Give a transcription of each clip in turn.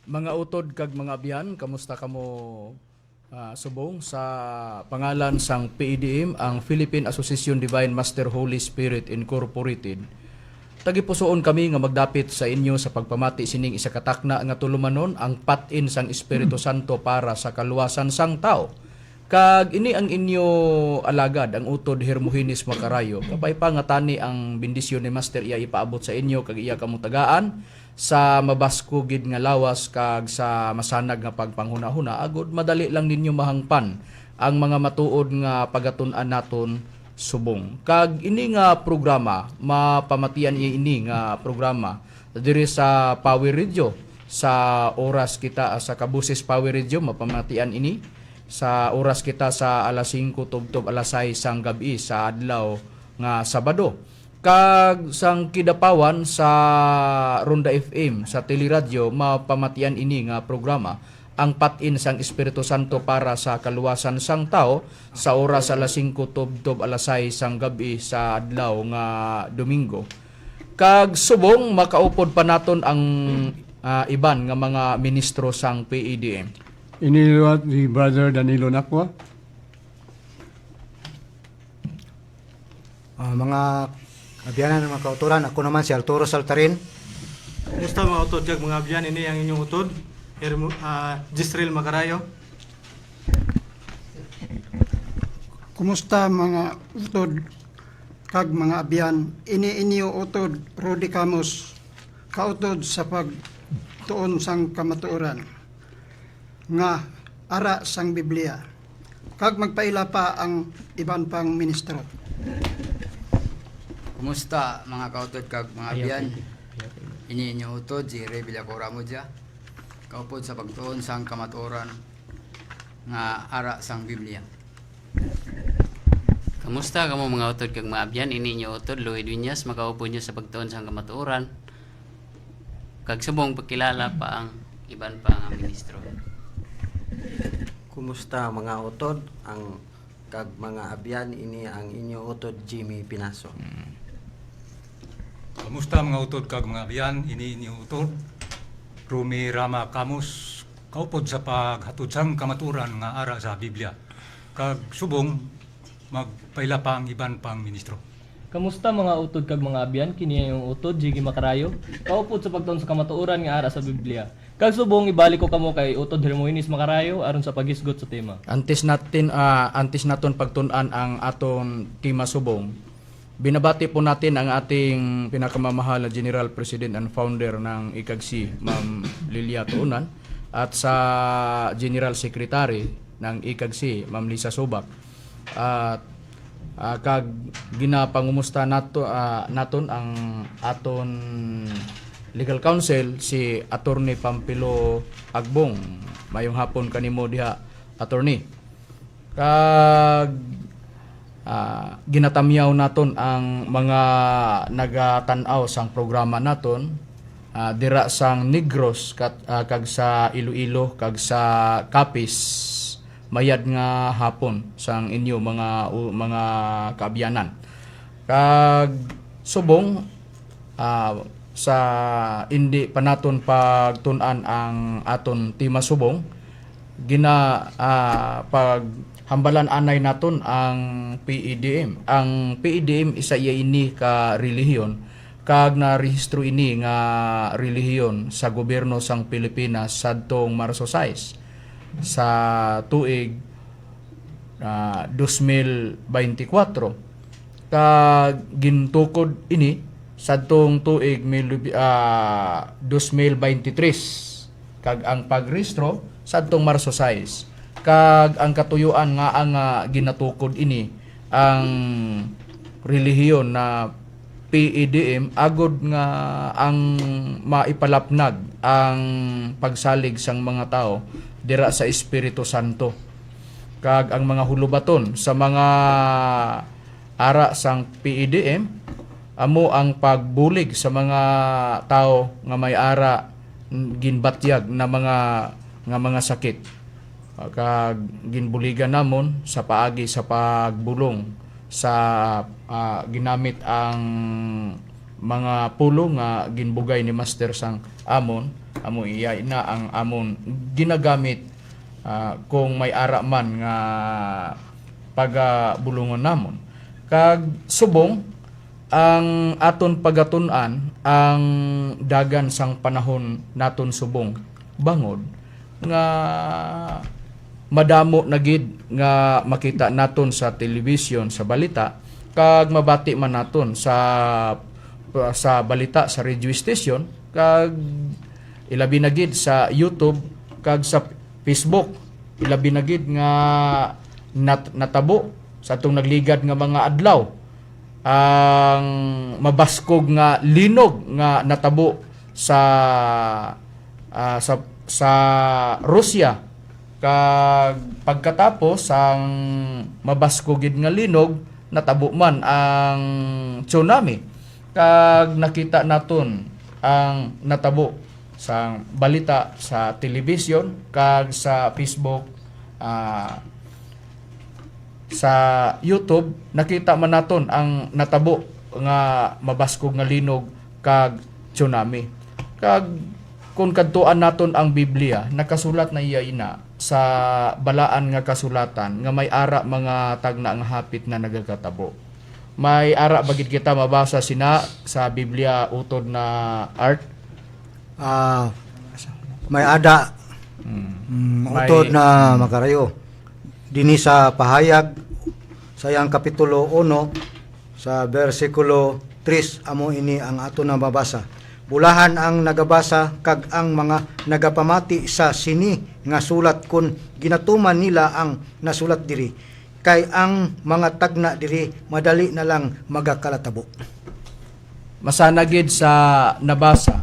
Mga utod kag mga abyan, kamusta kamo subong sa pangalan sang PEDM, ang Philippine Association Divine Master Holy Spirit Incorporated. Tagipusoon kami nga magdapit sa inyo sa pagpamati sining isa katakna nga tulumanon ang patin sang Espiritu Santo para sa kaluwasan sang tao. Kag ini ang inyo alagad, ang utod Hermogenes Macarayo. Kapay pa nga tani ang bendisyon ni Master iya ipaabot sa inyo kag iya kamo tagaan sa mabaskugid nga lawas kag sa masanag nga pagpanghuna-huna agud madali lang ninyo mahangpan ang mga matuod nga pagatun-an naton subong. Kag ini nga programa mapamatian ini nga programa diri sa Power Radio sa oras kita sa Kabusis Power Radio mapamatian ini sa oras kita sa alas 5 tubtob alas 6 sang gabi sa adlaw nga Sabado. Kag sang kidapawan sa Ronda FM sa Teleradyo mapamatian ini nga programa ang patin sang Espiritu Santo para sa kaluwasan sang tao sa oras alas 5 tubtob alas 6 sang gabi sa adlaw nga Domingo. Kag subong makaupod pa naton ang iban nga mga ministro sang PEDM. Iniluwat ni Brother Danilo Nakwa. Mga abyanan ng mga kauturan, ako naman si Arturo Saltarin. Kumusta mga utod kag mga abyan, ini ang inyong utod, Gisrel Macarayo. Kumusta mga utod kag mga abyan, ini inyo utod Rudy Camus, kautod sa pagtuon sang kamatuoran nga ara sang Biblia. Kag magpaila pa ang iban pang ministro. Kumusta mga kautod kag mga abyan? Ini inyo utod si Rey Villacora Mudya. Kaupod sa pagtuon sang kamatuoran nga ara sang Biblia. Kamusta kamo mga utod kag mga abyan? Ini inyo utod Lloyd Viñas, makaupod nyo sa pagtuon sang kamatuoran. Kag subong pagkilala pa ang iban pa nga ministro. Kumusta mga utod ang kag mga abyan, ini ang inyo utod Jimmy Pinaso. Kamusta mga utod kag mga abyan, ini inyo utod Rumi Rama Camus, kaupod sa paghatod sang kamaturan nga ara sa Biblia. Kag subong magpaila pa ang iban pang ministro. Kamusta mga utod kag mga abyan, kini yung utod Jiggy Macarayo, kaupod sa pagtuon sa kamatuoran nga ara sa Biblia. Kag subong ibalik ko kamo kay utod Hermogenes Macarayo aron sa pagisgot sa tema. Antes naton pagtun-an ang aton tema subong. Binabati po natin ang ating pinakamamahal na General President and Founder ng ICAGC, Ma'am Lilia Tuunan, at sa General Secretary ng ICAGC, Ma'am Lisa Subak. At kag ginapangumusta naton ang aton legal counsel si Attorney Pampilo Agbong. Mayong hapon kanimo diha, attorney. Kag ginatamyaw naton ang mga nagatanaw sang programa naton dira sang Negros kag sa Iloilo kag sa Capiz mayad nga hapon sang inyo mga kaabyanan. Kag subong sa hindi pa naton pagtun-an ang aton Tima Subong, paghambalan anay naton ang PEDM. Ang PEDM isa iya ini ka relihiyon kag narehistro ini nga relihiyon sa gobyerno sang Pilipinas sadtong Marso 6 sa tuig 2024. Kag gintukod ini sadtong tuig 2023 kag ang pagrehistro sadtong Marso 6. Kag ang katuyuan nga ang ginatukod ini ang relihiyon na PEDM agod nga ang maipalapnag ang pagsalig sang mga tao dira sa Espiritu Santo. Kag ang mga hulubaton sa mga ara sang PEDM amo ang pagbulig sa mga tao nga may ara ginbatyag na mga sakit. Kag ginbuligan namon sa paagi sa pagbulong sa ginamit ang mga pulo nga ginbugay ni Master sang amon amo iya na ang amon ginagamit kung may ara man nga pagabulungon namon. Kag subong ang aton pagatun-an ang dagan sang panahon naton subong bangod nga madamo na gid nga makita naton sa television sa balita kag mabati man naton sa balita sa radio station kag ilabi na gid sa YouTube kag sa Facebook ilabi na gid nga natabo sa atong nagligad nga mga adlaw ang mabaskog nga linog nga natabo sa Russia. Kag pagkatapos ang mabaskogid nga linog natabo man ang tsunami. Kag nakita naton ang natabo sa balita sa television kag sa Facebook, sa YouTube nakita man naton ang natabo nga mabaskog nga linog kag tsunami. Kag kung kadtuan naton ang Biblia nakasulat na iya ina sa balaan nga kasulatan nga may ara mga tagna nga hapit na nagakatabo. May ara bagid kita mabasa sina sa Biblia utod na art. May ada utod na makarayo dinhi sa pahayag sa yang kapitulo 1 sa bersikulo 3 amo ini ang ato na mabasa. Bulahan ang nagabasa kag ang mga nagapamati sa sini nga sulat kun ginatuman nila ang nasulat diri kay ang mga tagna diri madali na lang magakalatabo. Masanagid sa nabasa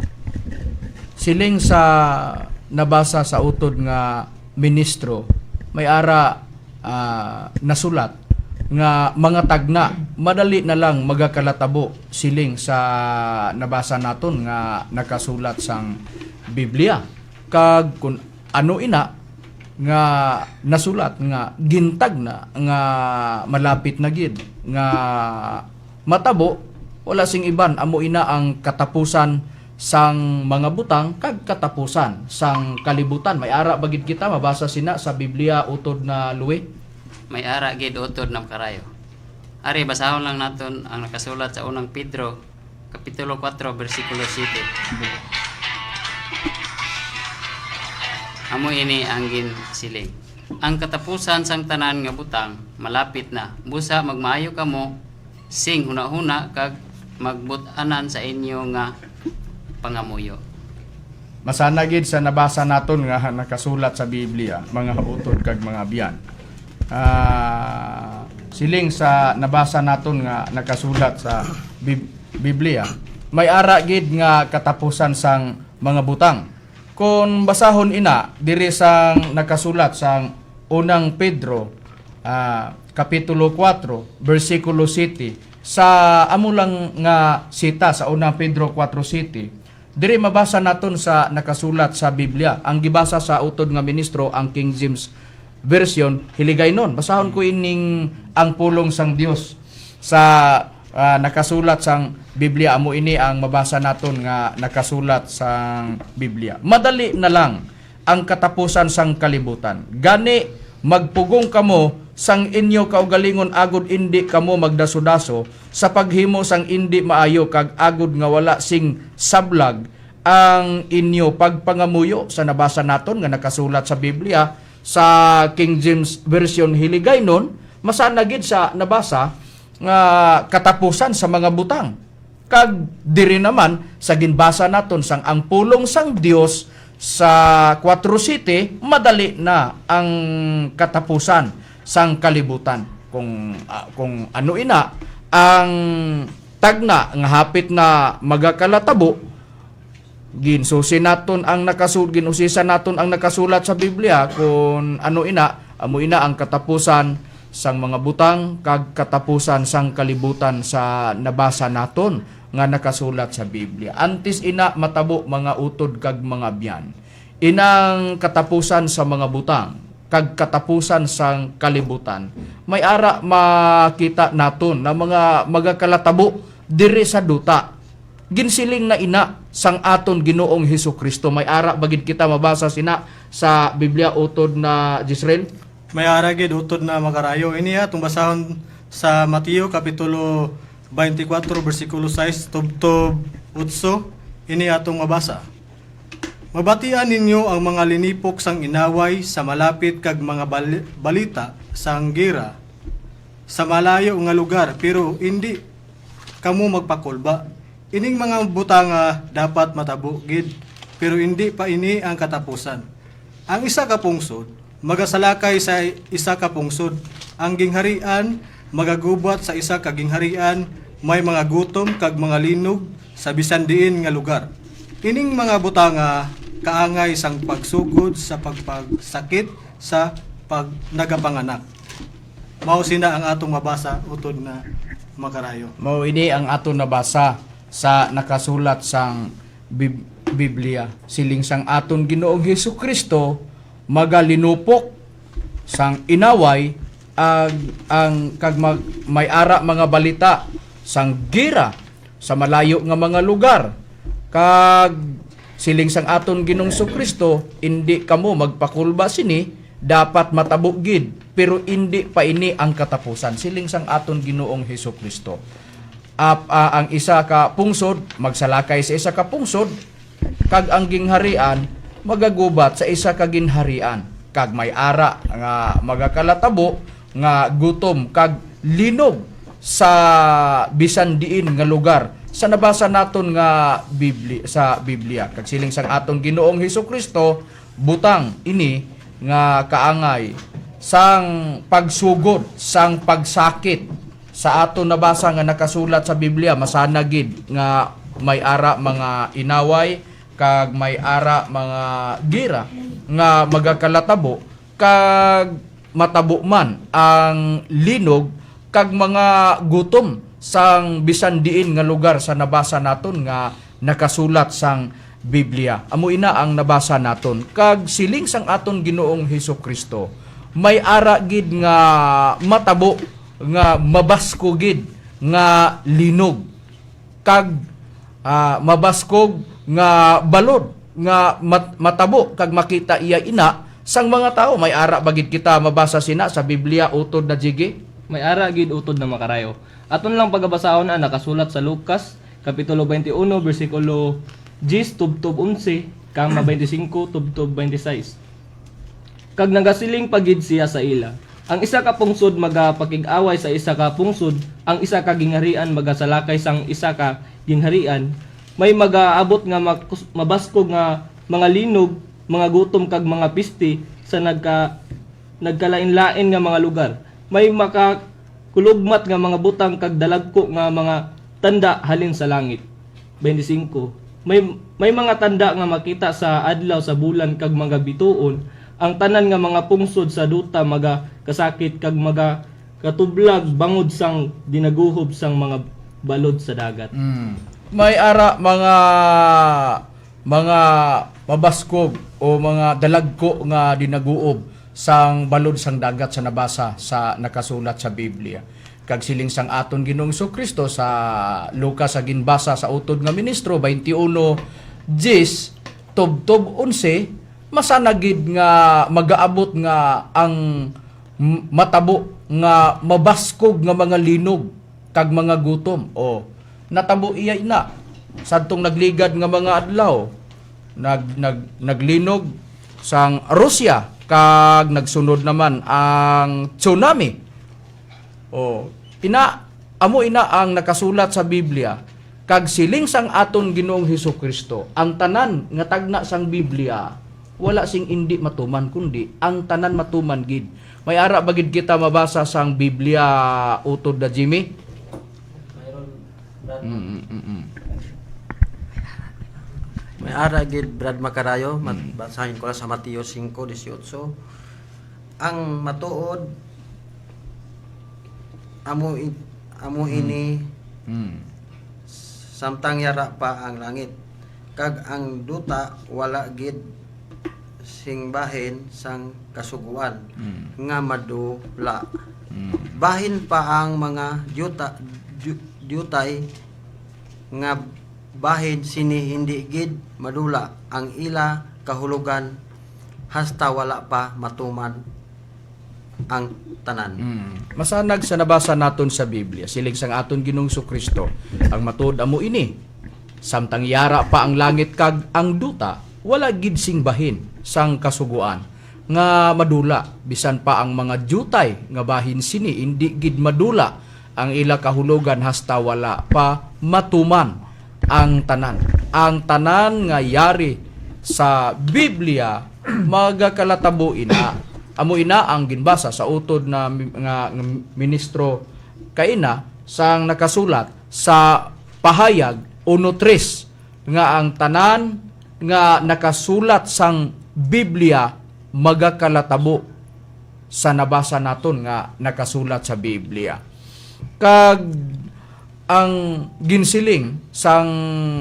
siling sa nabasa sa utod nga ministro may ara nasulat nga mga tagna madali na lang magakalatabo siling sa nabasa naton nga nakasulat sang Biblia. Kag kun ano ina nga nasulat nga gintag na nga malapit na gid nga matabo wala sing iban amo ina ang katapusan sang mga butang kag katapusan sang kalibutan. May ara bagid kita mabasa sina sa Biblia utod na luwi. May ara gid utod ng karayo. Ari basahon lang naton ang nakasulat sa unang Pedro kapitulo 4 bersikulo 7. Amo ini ang ginsiling. Ang katapusan sang tanan nga butang malapit na. Busa magmaayo kamo sing hunahuna kag magbut-anan sa inyo nga pangamuyo. Masanagid sa nabasa naton nga nakasulat sa Biblia mga utod kag mga biyan. siling sa nabasa naton nga nakasulat sa Biblia, may ara gid nga katapusan sang mga butang. Kung basahon ina diri sang nakasulat sang unang Pedro kapitulo 4 bersikulo 7 sa amo lang nga sita sa unang Pedro 4:7, diri mabasa naton sa nakasulat sa Biblia. Ang gibasa sa utod nga ministro ang King James Version, hiligaynon. Basahon ko ining ang pulong sang Dios sa nakasulat sang Biblia. Amo ini ang mabasa naton nga nakasulat sang Biblia. Madali na lang ang katapusan sang kalibutan. Gani magpugong kamo sang inyo kaugalingon agud indi kamo magdaso-daso sa paghimo sang indi maayo kag agud nga wala sing sablag ang inyo pagpangamuyo sa nabasa naton nga nakasulat sa Biblia sa King James Version hiligaynon. Masana gid sa nabasa nga katapusan sa mga butang. Kag diri naman sa ginbasa naton sang ang pulong sang Dios sa 4:7, madali na ang katapusan sang kalibutan. Kung ano ina ang tagna nga hapit na magakalatabo, ginsusi naton ang ginusisa naton ang nakasulat sa Biblia. Kung ano ina, amo ina ang katapusan sang mga butang kag katapusan sang kalibutan sa nabasa naton nga nakasulat sa Biblia. Antes ina matabo mga utod kag mga biyan. Inang katapusan sa mga butang kag katapusan sang kalibutan. May ara makita naton na mga magakalatabo diri sa duta. Ginsiling na ina sang aton Ginoong Hesukristo. May ara bagid kita mabasa sina sa Biblia utod na Jisrael. May ara gid utod na makarayo. Ini atong basahon sa Mateo kapitulo 24 bersikulo 6 tubtob 8. Ini atong mabasa. Mabatian ninyo ang mga linipok sang inaway sa malapit kag mga balita sang gira sa malayo nga lugar, pero hindi kamo magpakulba. Ining mga butanga dapat matabo gid, pero hindi pa ini ang katapusan. Ang isa ka pungsod magasalakay sa isa ka pungsod. Ang gingharian magagubat sa isa ka gingharian. May mga gutom kag mga linog sa bisan diin nga lugar. Ining mga butanga kaangay sang pagsugod sa pagpagsakit sa nagapanganak. Mao sina ang atong mabasa utod na makarayo. Mao ini ang aton nabasa sa nakasulat sang Biblia. Siling sang aton Ginoong Hesukristo magalinupok sang inaway ang kag may ara mga balita sang gira sa malayo nga mga lugar. Kag siling sang aton Ginoong Hesukristo, hindi kamo magpakulba sini, dapat matabo gid, pero hindi pa ini ang katapusan. Siling sang aton Ginoong Hesukristo. Ang isa ka pungsod magsalakay sa isa ka pungsod, kag ang gingharian magagubat sa isa ka ginharian. Kag may ara nga magakalatabo nga gutom kag linog sa bisan diin nga lugar sa nabasa naton nga Biblia. Kag siling sang atong Ginoong Hesukristo, butang ini nga kaangay sang pagsugod, sang pagsakit sa aton nabasa nga nakasulat sa Biblia. Masana gid nga may ara mga inaway kag may ara mga gira nga magakalatabo kag matabo man ang linog kag mga gutom sang bisan diin nga lugar sa nabasa naton nga nakasulat sang Biblia. Amo ina ang nabasa naton. Kag siling sang aton Ginoong Hesukristo, may ara gid nga matabo nga mabasko gid nga linog kag mabaskog nga balod nga matabo kag makita iya ina sang mga tao. May ara bagid kita mabasa sina sa Biblia utod na jigi. May ara gid utod na makarayo. Aton lang pagabasahon na nakasulat sa Lucas kapitulo 21 bersikulo 10 tubtob 11 kang 25 tubtob 26. Kag nagasiling pagid siya sa ila. Ang isa ka pungsod magapakig-away sa isa ka pungsod, ang isa ka gingharian magasalakay sang isa ka gingharian. May magaabot nga mabaskog nga mga linog, mga gutom kag mga pisti sa nagkalain-lain nga mga lugar. May kulugmat nga mga butang kag dalagko nga mga tanda halin sa langit. 25. May mga tanda nga makita sa adlaw sa bulan kag mga bituon, ang tanan nga mga pungsod sa duta maga kasakit kag maga katublag bangod sang dinaguhob sang mga balod sa dagat. May ara mga mabaskog o mga dalagko nga dinaguob sang balod sang dagat sa nabasa sa nakasulat sa Biblia. Kag siling sang aton Ginoong Kristo sa Lucas sa ginbasa sa utod nga ministro 21:10 tubtob 11 masanagid nga magaabot nga ang matabo nga mabaskog nga mga linog kag mga gutom. O natabo iya ina sadtong nagligad nga mga adlaw naglinog sang Russia kag nagsunod naman ang tsunami. O amo ina ang nakasulat sa Biblia kag siling sang aton Ginoong Hesukristo ang tanan nga tagna sang Biblia wala sing indi matuman kundi ang tanan matuman gid. May ara bagid kita mabasa sang Biblia utod da Jimmy? May ara gid Brad Macarayo, basahin ko lang sa Mateo 5:18. Ang matuod amo ini samtang yara pa ang langit kag ang duta wala gid singbahin sang kasuguan nga madula. Bahin pa ang mga diyutay nga bahin sini hindi gid madula ang ila kahulugan hasta wala pa matuman ang tanan. Masanag sa nabasa naton sa Biblia siling sang aton Ginoong Kristo ang matuod amo ini samtang yara pa ang langit kag ang duta wala gid singbahin sang kasuguan nga madula bisan pa ang mga jutay nga bahin sini hindi gid madula ang ila kahulugan hasta wala pa matuman ang tanan nga yari sa Biblia magakalatabo ina amo ina ang ginbasa sa utod na nga ministro kaina sang nakasulat sa pahayag 1:3 nga ang tanan nga nakasulat sang Biblia magakalatabo sa nabasa naton nga nakasulat sa Biblia. Kag ang ginsiling sang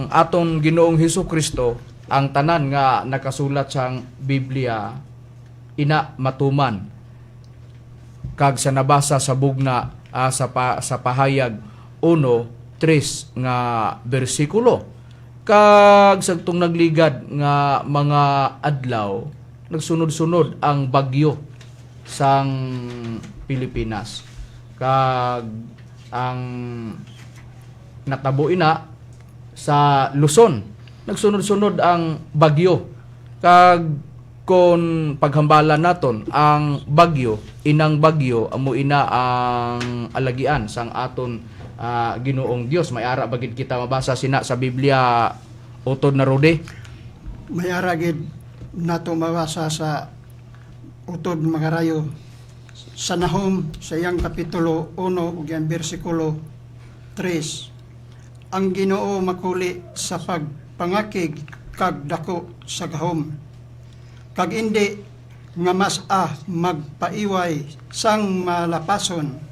aton Ginoong Hesukristo ang tanan nga nakasulat sang Biblia ina matuman. Kag sa nabasa sa bugna sa pahayag 1:3 nga bersikulo. Kag sagtong nagligad nga mga adlaw nagsunod-sunod ang bagyo sang Pilipinas. Kag ang natabo ina sa Luzon nagsunod-sunod ang bagyo. Kag kon paghambalan naton ang bagyo inang bagyo amo ina ang alagian sang aton Ginoong Dios. May ara bagid kita mabasa sina sa Biblia utod na Rode. May aragid nato mabasa sa utod Macarayo sa Nahum sa iyang kapitulo 1 ug iyang bersikulo 3. Ang Ginoo makuli sa pagpangakig kag dako sa gahom kag indi nga mas magpaiway sang malapason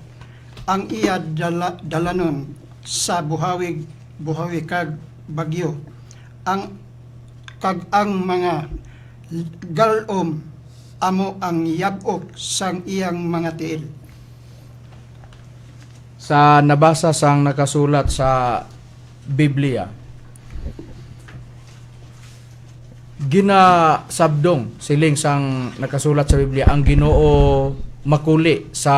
ang iya dalanon sa buhawi kag bagyo kag ang mga galom amo ang yabok sang iyang mga tiil. Sa nabasa sang nakasulat sa Biblia ginasabdong siling sang nakasulat sa Biblia ang Ginoo makuli sa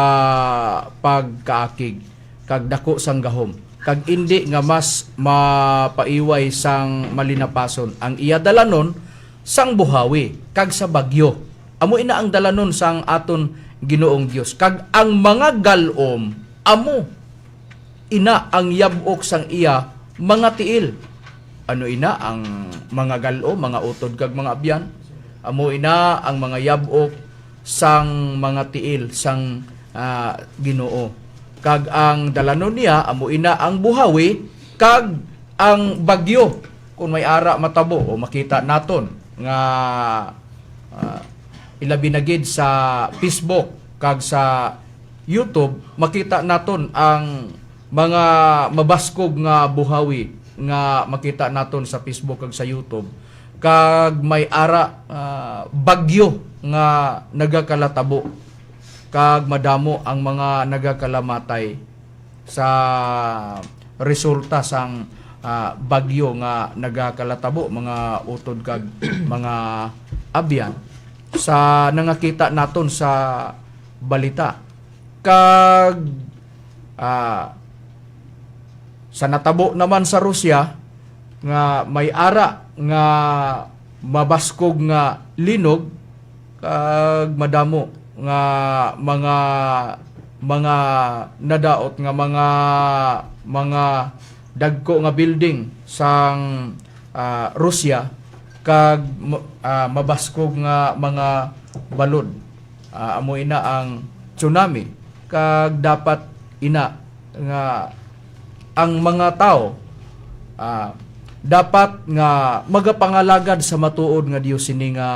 pagkaakig kag dako sang gahom kag indi nga mas mapaiway sang malinapason ang iya dalanon sang buhawi kag sa bagyo amo ina ang dalanon sang aton Ginoong Dios kag ang mga galom amo ina ang yabok sang iya mga tiil. Ano ina ang mga galo, mga utod kag mga abyan? Amo ina ang mga yabok sang mga tiil sang Ginoo. kag ang dalanon niya amo ina ang buhawi kag ang bagyo kung may ara matabo o makita naton nga ilabi na gid sa Facebook kag sa YouTube makita naton ang mga mabaskog nga buhawi nga makita naton sa Facebook kag sa YouTube kag may ara bagyo nga nagakalatabo kag madamo ang mga nagakalamatay sa resulta sang bagyo nga nagakalatabo mga utod kag mga abyan sa nangakita naton sa balita kag sa natabo naman sa Rusya nga may ara nga mabaskog nga linog kag madamo nga mga nadaot nga mga dagko nga building sang Rusya kag mabaskog nga mga balod amo ina ang tsunami kag dapat ina nga ang mga tao dapat nga magapangalagad sa matuod nga Dios sini nga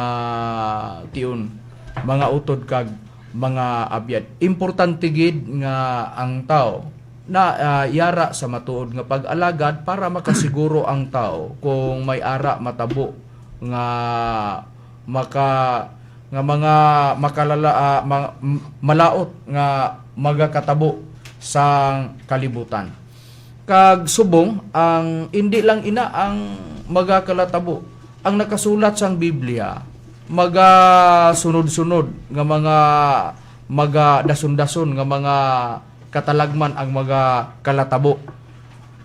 tiun mga utod kag mga abyad. Importante gid nga ang tao na yara sa matuod nga pag-alagad para makasiguro ang tao kung may ara matabo nga mga makalala malaot nga magakatabo sa kalibutan. Kag subong ang hindi lang ina ang magakalatabo. Ang nakasulat sang Biblia sunod-sunod nga mga dason-dason nga mga katalagman ang mga kalatabo.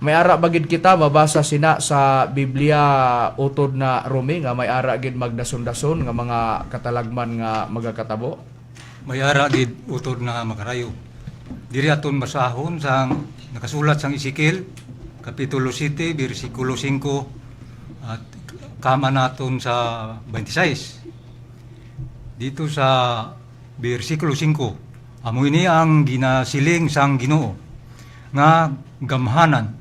May ara bagid kita mabasa sina sa Biblia utod na Rome nga may ara gid magdason-dason nga mga katalagman nga magakatabo. May ara gid utod na makarayo. Diri aton basahon sang nakasulat sang Ezekiel kapitulo 7 bersikulo 5 at kama naton sa 26. Dito sa bersikulo 5 amo ini ang ginasiling sang Ginoo nga gamhanan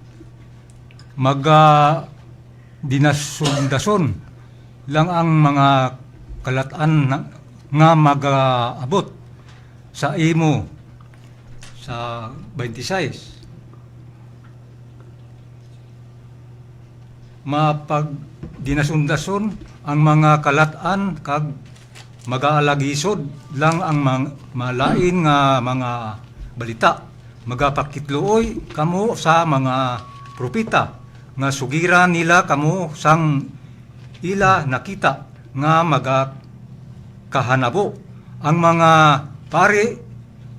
dinasundason lang ang mga kalatan nga magaabot sa imo sa 26 dinasundason ang mga kalatan kag magaalagisod lang ang malain nga mga balita magapakitluoy kamo sa mga propeta nga sugiran nila kamo sang ila nakita nga magakahanabo ang mga pari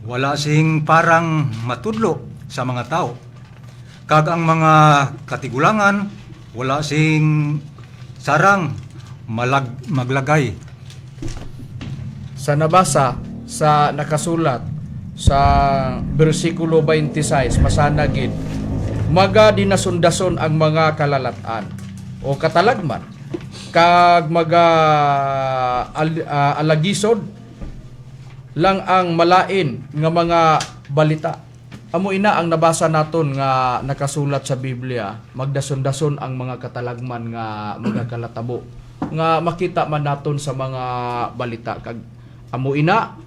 wala sing parang matudlo sa mga tao kag ang mga katigulangan wala sing sarang maglagay. Sa nabasa sa nakasulat sa bersikulo 26 masana gid maga dinasundason ang mga kalalatan o katalagman kag maga alagisod lang ang malain nga mga balita. Amo ina ang nabasa naton nga nakasulat sa Biblia magdason-dason ang mga katalagman nga magakalatabo nga makita man naton sa mga balita kag amo ina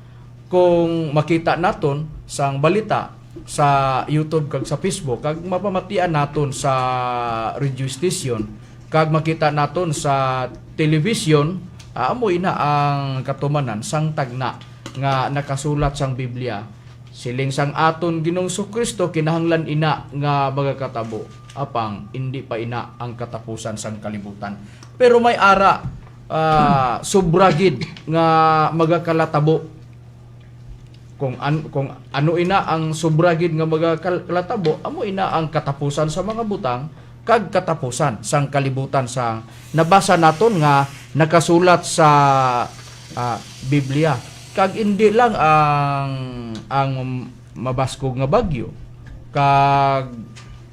kung makita naton sang balita sa YouTube kag sa Facebook kag mapamatian naton sa radio station kag makita naton sa television amo ina ang katumanan sang tagna nga nakasulat sang Biblia siling sang aton Ginoong Kristo kinahanglan ina nga magakatabo apang hindi pa ina ang katapusan sang kalibutan pero may ara sobra gid nga magakalatabo kung ano ina ang sobra gid nga magakalatabo amo ina ang katapusan sa mga butang kag katapusan sang kalibutan sang nabasa naton nga nakasulat sa Biblia kag hindi lang ang mabaskog nga bagyo kag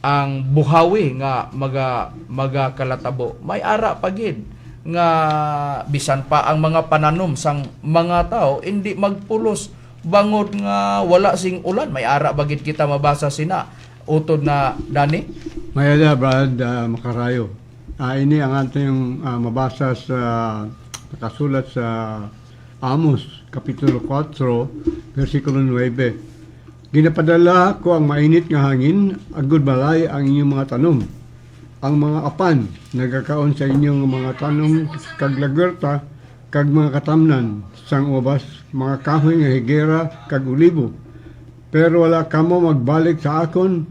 ang buhawi nga magakalatabo may ara pagid nga bisan pa ang mga pananom sang mga tao hindi magpulos bangod nga wala sing ulan, may ara bagid kita mabasa sina utod na Dani. Mayada, Brad Macarayo. Ini ang ating mabasa sa nakasulat sa Amos, Kapitulo 4, versikulo 9. Ginapadala ko ang mainit nga hangin, agud balay ang inyong mga tanom. Ang mga apan, nagkakaon sa inyong mga tanom, kag lagwerta, kag mga katamnan, sang ubas, mga kahoy nga higera, kag ulibo. Pero wala kamo magbalik sa akon,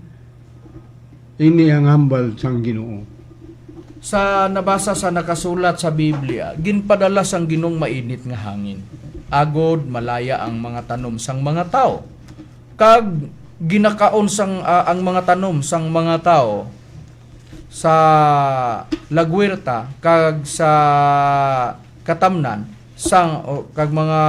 ini ang hambal sang Ginoo. Sa nabasa sa nakasulat sa Biblia, ginpadala sang Ginong mainit nga hangin. Agod malaya ang mga tanom sang mga tao. Kag ginakaon sang ang mga tanom sang mga tao sa lagwerta kag sa katamnan sang kag mga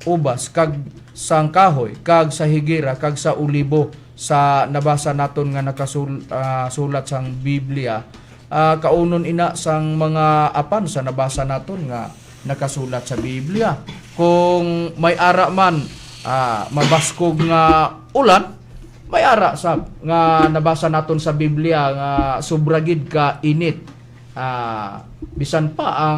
ubas kag sang kahoy kag sa higera kag sa ulibo sa nabasa naton nga nakasulat sang Biblia. Kaunon ina sang mga apan sa nabasa naton nga nakasulat sa Biblia. Kung may ara man mabaskog nga ulan, may ara sab nga nabasa naton sa Biblia nga sobra gid ka init. Bisan pa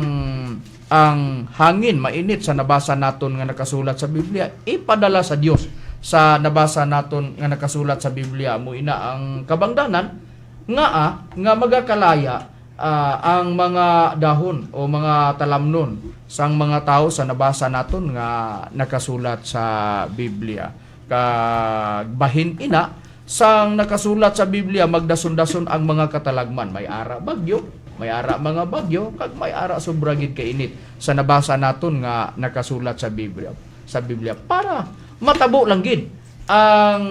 ang hangin mainit sa nabasa naton nga nakasulat sa Biblia, ipadala sa Dios sa nabasa naton nga nakasulat sa Biblia. Mo ina ang kabangdanan nga magakalaya ang mga dahon o mga talamnon sang mga tao sa nabasa naton nga nakasulat sa Biblia. Kag bahin ina sang nakasulat sa Biblia, magdason-dason ang mga katalagman. May ara bagyo, may ara mga bagyo, kag may ara sobra gid ka init sa nabasa naton nga nakasulat sa Biblia. Sa Biblia para matabo lang gid ang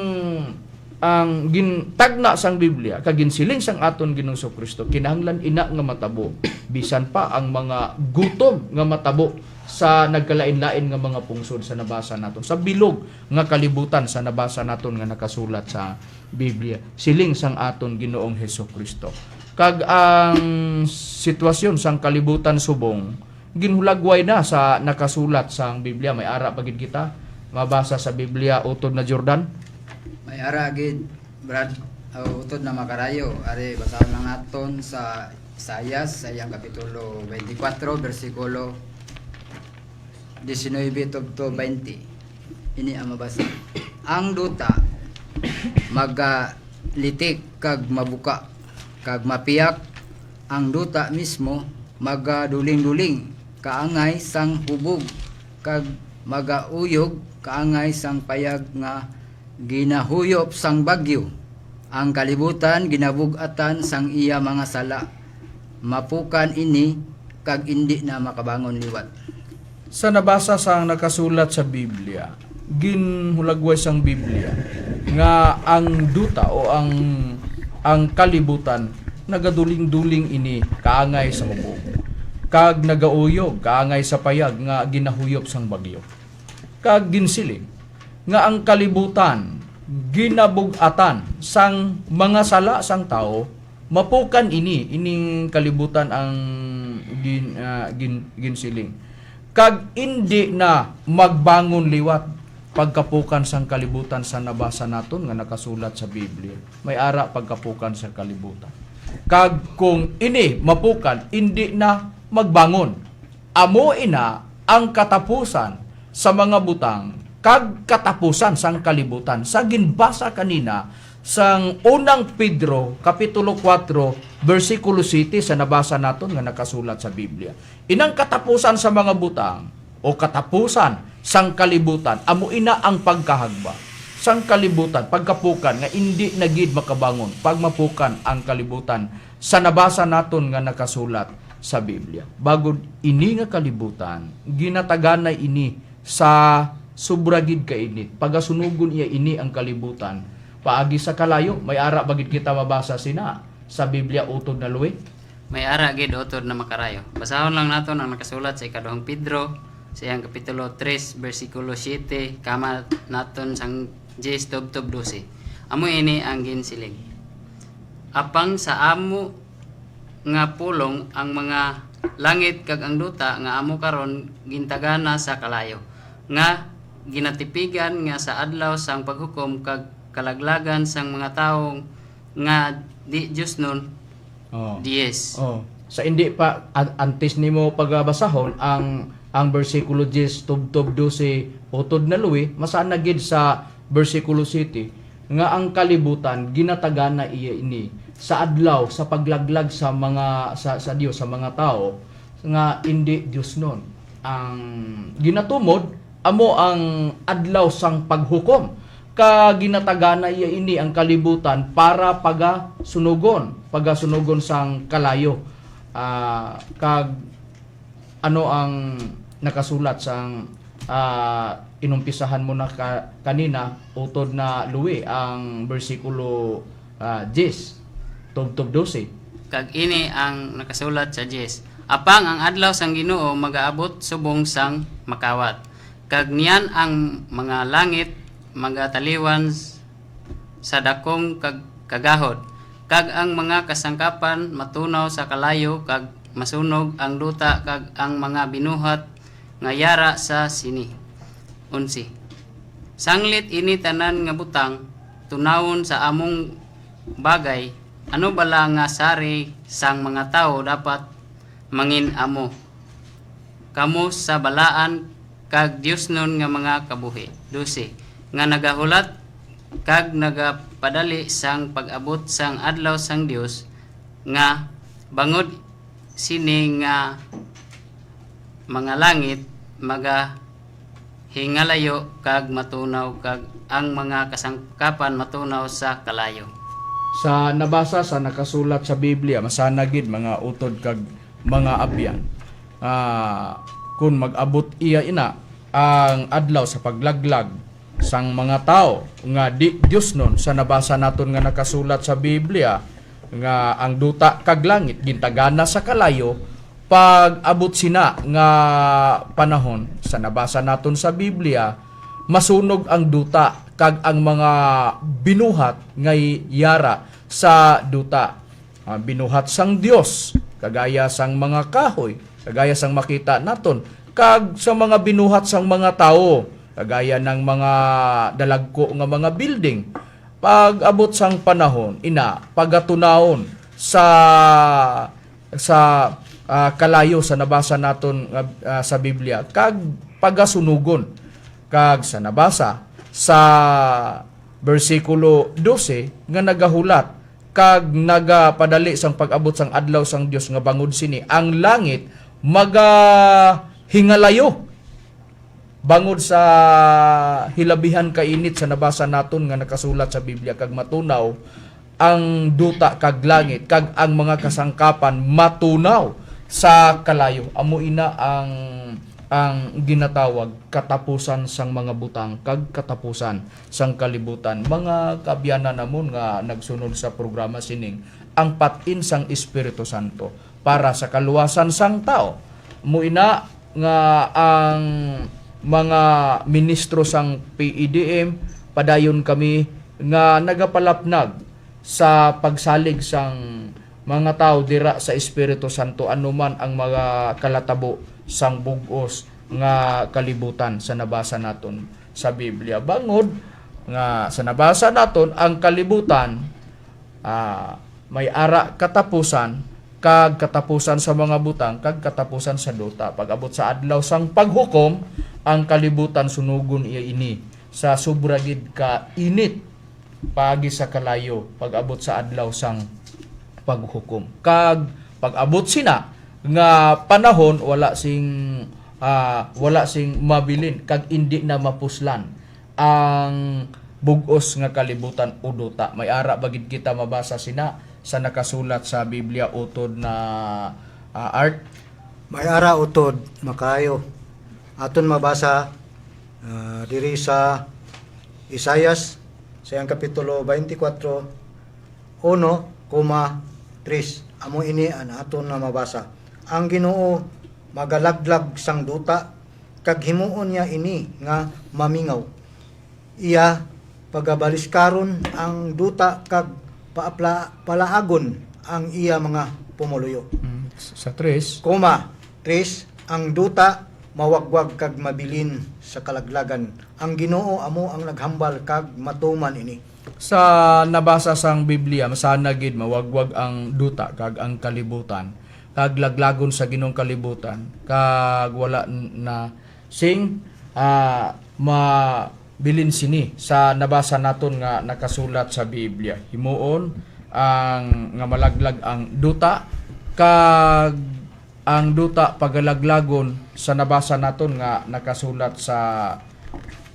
gintagna sang Biblia kag ginsiling sang aton Ginoong Kristo, kinahanglan ina nga matabo bisan pa ang mga gutom nga matabo sa nagkalain-lain nga mga pungsod sa nabasa naton, sa bilog nga kalibutan sa nabasa naton nga nakasulat sa Biblia, siling sang aton Ginoong Kristo. Kag ang sitwasyon sang kalibutan subong ginhulagway na sa nakasulat sang Biblia. May ara pagid kita mabasa sa Biblia utod na Jordan. May ara gid Brad utod na makarayo, ari basahan lang naton sa Isaias sa iyang kapitulo 24 bersikulo 19 to 20. Ini ang mabasa. Ang duta magalitik kag mabuka kag mapiyak, ang duta mismo magaduling-duling kaangay sang hubog kag magauyog kaangay sang payag nga ginahuyop sang bagyo. Ang kalibutan ginabug-atan sang iya mga sala, mapukan ini kag indi na makabangon liwat. Sa nabasa sang nakasulat sa Biblia, ginhulagway sang Biblia nga ang duta o ang kalibutan nagaduling-duling ini kaangay sa hubog kag nagauyog kaangay sa payag nga ginahuyop sang bagyo. Kag ginsiling nga ang kalibutan ginabug-atan sang mga sala sang tao, mapukan ining kalibutan ang ginsiling kag indi na magbangon liwat pagkapukan sang kalibutan sa nabasa naton nga nakasulat sa Biblia. May ara pagkapukan sa kalibutan. Kag kung ini mapukan, indi na magbangon. Amo ina ang katapusan sa mga butang kag katapusan sang kalibutan. Sa ginbasa kanina sang unang Pedro kapitulo 4 bersikulo 7 sa nabasa naton nga nakasulat sa Biblia. Inang katapusan sa mga butang o katapusan sang kalibutan, amo ina ang pagkahagba sang kalibutan, pagkapukan nga indi na gid makabangon pagmapukan ang kalibutan sa nabasa naton nga nakasulat sa Biblia. Bagod ini nga kalibutan, ginataganay ini sa sobra gid ka init. Pagasunugon iya ini ang kalibutan. Paagi sa kalayo, may ara bagid kita mabasa sina sa Biblia utod na luwi. May ara gid utod na makarayo. Basahon lang naton ang nakasulat sa ikaduhang Pedro sa iyang kapitulo 3 bersikulo 7 kama naton sang 10 tubtob 12. Amo ini ang ginsiling. Apang sa amo nga pulong ang mga langit kag ang duta nga amo karon gintagana sa kalayo nga ginatipigan nga sa adlaw sang paghukom kag kalaglagan sang mga tawo nga di Dios nun Oh. 10. Oh. Sa hindi pa antes nimo pagbasahon ang bersikulo 10 tubtob 12 utod na luwi masana gid sa bersikulo 7 nga ang kalibutan ginatagan na iya ini sa adlaw sa paglaglag sa mga sa Dios sa mga tao nga hindi Dios nun. Ang ginatumod amo ang adlaw sang paghukom ka ginatagana iya ini ang kalibutan para pagasunugon sang kalayo. Kag ano ang nakasulat sang inumpisahan mo na kanina utod na luwi ang bersikulo 10 tubtob 12. Kag ini ang nakasulat sa 10. Apang ang adlaw sang Ginoo magaabot subong sang makawat. Kag niyan ang mga langit magataliwan sa dakong kagahod. Kag ang mga kasangkapan matunaw sa kalayo kag masunog ang duta kag ang mga binuhat nga yara sa sini. 11. Sanglit ini tanan nga butang tunawon sa among bagay ano bala nga sari sang mga tao dapat mangin amo kamo sa balaan kag Dios nun nga mga kabuhi. 12. Nga nagahulat kag nagapadali sang pag-abot sang adlaw sang Dios nga bangod sini nga mga langit hingalayo kag matunaw kag ang mga kasangkapan matunaw sa kalayo. Sa nabasa sa nakasulat sa Biblia masana gid mga utod kag mga abyan. Kung mag-abot iya ina ang adlaw sa paglaglag sang mga tao nga di Dios nun sa nabasa naton nga nakasulat sa Biblia nga ang duta kag langit gintagana sa kalayo pag abot sina nga panahon sa nabasa naton sa Biblia masunog ang duta kag ang mga binuhat nga yara sa duta. Binuhat sang Dios kagaya sang mga kahoy kagaya sang makita naton kag sa mga binuhat sang mga tao kagaya ng mga dalagko nga mga building. Pag abot sang panahon ina pagatunaon sa kalayo sa nabasa naton sa Biblia kag pagasunugon kag sa nabasa sa bersikulo 12 nga nagahulat kag nagapadali sang pag-abot sang adlaw sang Dios nga bangod sini ang langit hingalayo bangod sa hilabihan kainit sa nabasa naton nga nakasulat sa Biblia kag matunaw ang duta kag langit kag ang mga kasangkapan matunaw sa kalayo. Amo ina ang ginatawag katapusan sang mga butang kag katapusan sang kalibutan. Mga kabyanan namon nga nagsunod sa programa sining ang patin sang Espiritu Santo para sa kaluwasan sang tao. Amo ina nga ang mga ministro sang PEDM padayon kami nga nagapalapnag sa pagsalig sang mga tao dira sa Espiritu Santo anuman ang mga kalatabo sang bug-os nga kalibutan sa nabasa naton sa Biblia. Bangod nga sa nabasa naton ang kalibutan may ara katapusan kag katapusan sa mga butang kag katapusan sa duta. Pag-abot sa adlaw sang paghukom ang kalibutan sunugon iya ini sa sobra gid ka init pagi sa kalayo pag-abot sa adlaw sang paghukom. Kag pag-abot sina nga panahon wala sing mabilin kag indi na mapuslan ang bug-os nga kalibutan o duta. May ara bagid kita mabasa sina sa nakasulat sa Biblia utod na art. May ara utod makayo. Aton mabasa diri sa Isayas sa iyang kapitulo 24 1,3. Amo ini an aton na mabasa. Ang Ginoo magalaglag sang duta kag himuon niya ini nga mamingaw. Iya pagabalis karon ang duta kag palaagon ang iya mga pumuluyo. Sa 3 3 ang duta mawagwag kag mabilin sa kalaglagan. Ang Ginoo amo ang naghambal kag matuman ini. Sa nabasa sang Biblia, masana gid mawagwag ang duta kag ang kalibutan, kag laglagon sa Ginong kalibutan, kag wala na sing mabilin sini sa nabasa naton nga nakasulat sa Biblia. Himuon ang nga malaglag ang duta, kag ang duta pagalaglagon sa nabasa naton nga nakasulat sa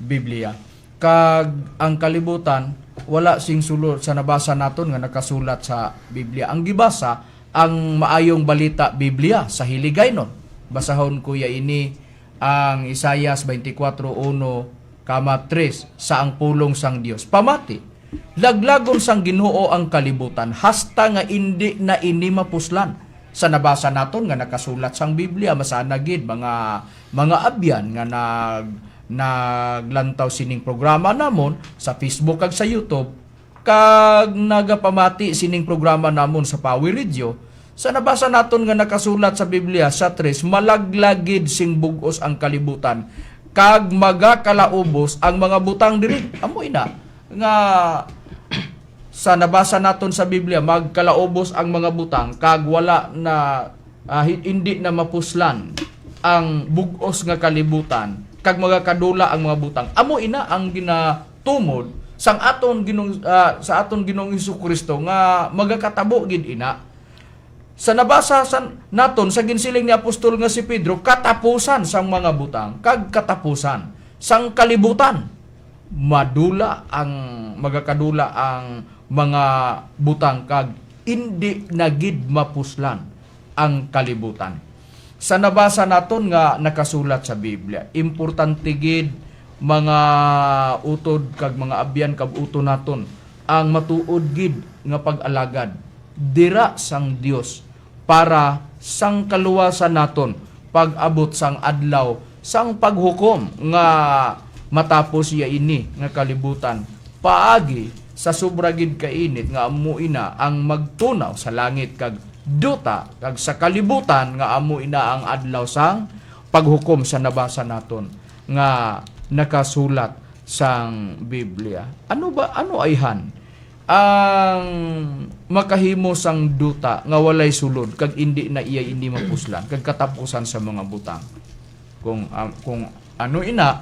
Biblia. Kag ang kalibutan wala sing sulod sa nabasa naton nga nakasulat sa Biblia. Ang gibasa ang maayong balita Biblia sa hiligaynon. Basahon kuya ini ang Isaias 24:1 kama 3 sa ang pulong sang Dios. Pamati, laglagon sang Ginoo ang kalibutan hasta nga indi na ini mapuslan. Sa nabasa naton nga nakasulat sang Biblia, masana gid mga abyan nga naglantaw sining programa namon sa Facebook kag sa YouTube, kag nagapamati sining programa namon sa Power Radio. Sa nabasa naton nga nakasulat sa Biblia sa 3, malaglagid sing bugos ang kalibutan kag magakalaubos ang mga butang diri. Amo ina nga sa nabasa naton sa Biblia, magkalaubos ang mga butang kag wala na hindi na mapuslan ang bugos nga kalibutan kag magakadula ang mga butang. Amo ina ang ginatumod sa aton Ginong Hesukristo nga magakatabo gid ina. Sa nabasa naton sa ginsiling ni apostol nga si Pedro, katapusan sang mga butang kag katapusan sang kalibutan. Magakadula ang mga butang kag hindi nagid mapuslan ang kalibutan. Sa nabasa naton nga nakasulat sa Biblia, importante gid mga utod kag mga abyan kag uto naton ang matuod gid nga pag-alagad dira sang Dios para sang kaluwasan naton pag-abot sang adlaw sang paghukom nga matapos ya ini nga kalibutan paagi sa sobra gid kainit nga amo ina ang magtunaw sa langit kag duta kag sa kalibutan nga amo ina ang adlaw sang paghukom sa nabasa naton nga nakasulat sang Biblia. Ano ayhan ang makahimo sang duta nga walay sulod kag indi na iya hindi mapuslan kag katapusan sa mga butang? Kung ano ina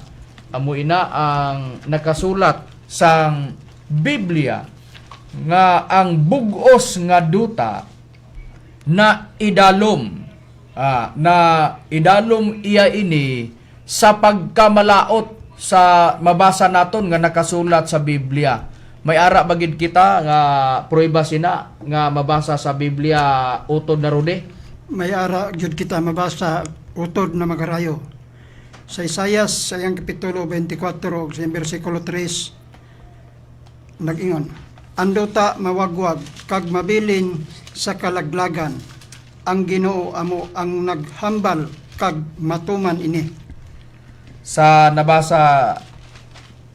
amo ina ang nakasulat sang Biblia nga ang bugos nga duta na idalom iya ini sa pagkamalaot sa mabasa naton nga nakasulat sa Biblia. May ara bagid kita nga prueba sina nga mabasa sa Biblia utod na rode. May ara gyud kita mabasa utod na magarayo. Sa Isaias sa iyang kapitulo 24 sa bersikulo 3 nag-ingon, anduta mawagwag kag mabilin sa kalaglagan, ang Ginoo amo ang naghambal kag matuman ini. Sa nabasa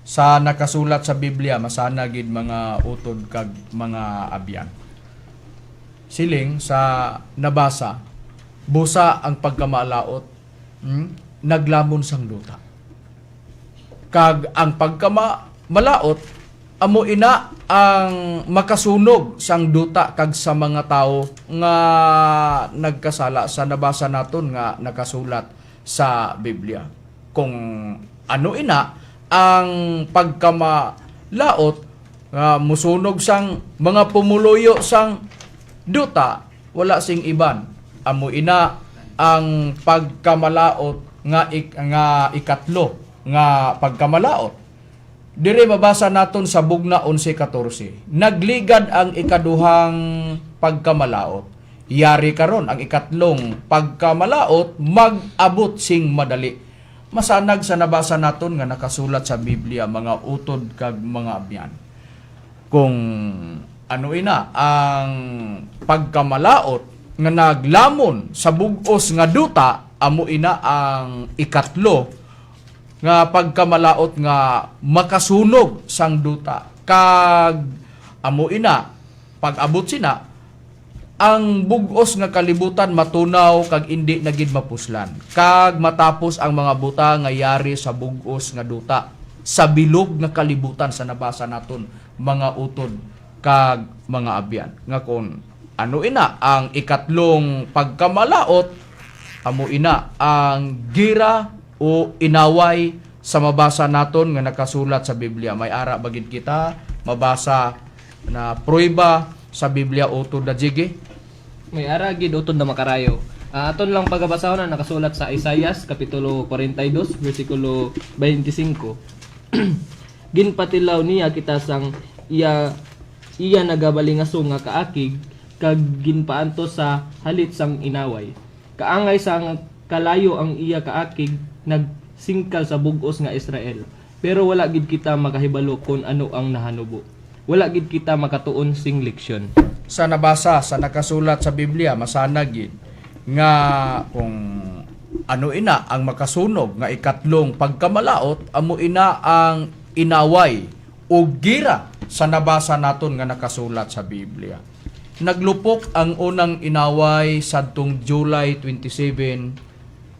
sa nakasulat sa Biblia, masana gid mga utod kag mga abyan. Siling sa nabasa, busa ang pagkamalaot, naglamon sang duta. Kag ang pagkamalaot amo ina ang makasunog sang duta kag sa mga tao nga nagkasala sa nabasa naton nga nakasulat sa Biblia. Kung ano ina ang pagkamalaot musunog sang mga pumuluyo sang duta, wala sing iban. Amo ina ang pagkamalaot nga ikatlo nga pagkamalaot. Dire mabasa naton sa Bugna 11:14. Nagligad ang ikaduhang pagkamalaot. Yari karon ang ikatlong pagkamalaot mag-abot sing madali. Masanag sa nabasa naton nga nakasulat sa Biblia mga utod kag mga abyan. Kung ano ina ang pagkamalaot nga naglamon sa bugos nga duta, amo ina ang ikatlo nga pagkamalaot nga makasunog sang duta kag amo ina pag-abot sina ang bugos nga kalibutan matunaw kag indi na gid mapuslan. Kag matapos ang mga buta nga yari sa bugos nga duta sa bilog nga kalibutan sa nabasa naton mga utod kag mga abyan. Nga kon ano ina ang ikatlong pagkamalaot, amo ina ang gira o inaway sa mabasa naton nga nakasulat sa Biblia. May ara bagid kita mabasa na prueba sa Biblia utod na jigi. May ara gid utod na makarayo. Aton lang pagabasahon na nakasulat sa Isaias kapitulo 42 bersikulo 25. Ginpatilaw niya kita sang iya nagabalingaso nga kaakig kag ginpaanto sa halit sang inaway. Kaangay sang kalayo ang iya kaakig nagsingkal sa bugos nga Israel. Pero wala gid kita makahibalo kung ano ang nahanubo. Wala gid kita makatuon sing leksyon. Sa nabasa sa nakasulat sa Biblia masana gid nga kung ano ina ang makasunog nga ikatlong pagkamalaot, amo ina ang inaway o gira sa nabasa naton nga nakasulat sa Biblia. Naglupok ang unang inaway sadtong July 27,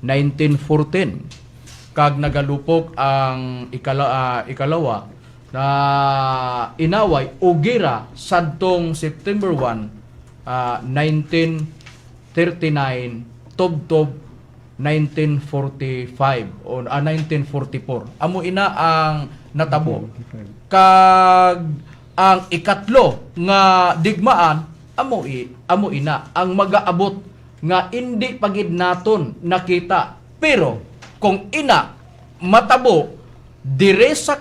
1914. Kag nagalupok ang ikalawa na inaway o gira sadtong September 1, 1939 tubtob 1945 o 1944. Amo ina ang natabo. Kag ang ikatlo nga digmaan amo ina ang magaabot nga indi pagid naton nakita. Pero kung ina matabo dire sa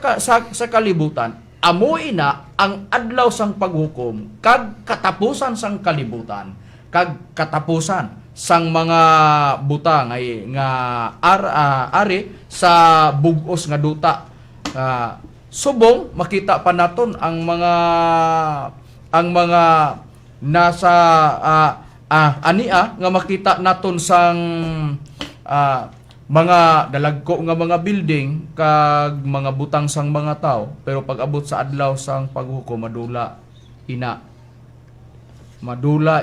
kalibutan, amo ina ang adlaw sang paghukom kag katapusan sang kalibutan kag katapusan sang mga buta nga ari sa bugos nga duta. Subong makita pa naton ang mga nasa ania nga makita naton sang mga dalagko nga mga building kag mga butang sang mga tao, pero pag abot sa adlaw sang paghukom madula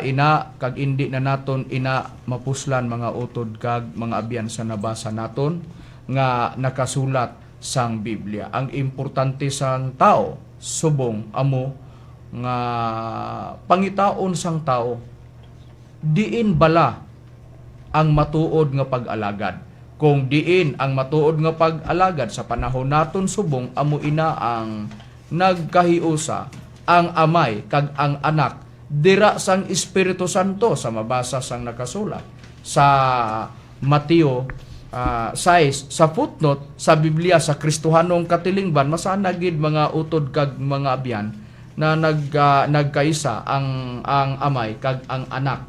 ina kag indi na naton ina mapuslan mga utod kag mga abyan sa nabasa naton nga nakasulat sang Biblia. Ang importante sang tao subong amo nga pangitaon sang tao diin bala ang matuod nga pag-alagad. Kung diin ang matuod nga pag-alagad sa panahon naton subong, amo ina ang nagkahiusa ang amay kag ang anak dira sang Espiritu Santo sa mabasa sang nakasulat sa Mateo 6 sa footnote sa Biblia sa Kristohanong Katilingban. Masana gid mga utod kag mga abyan na nagkaisa ang amay kag ang anak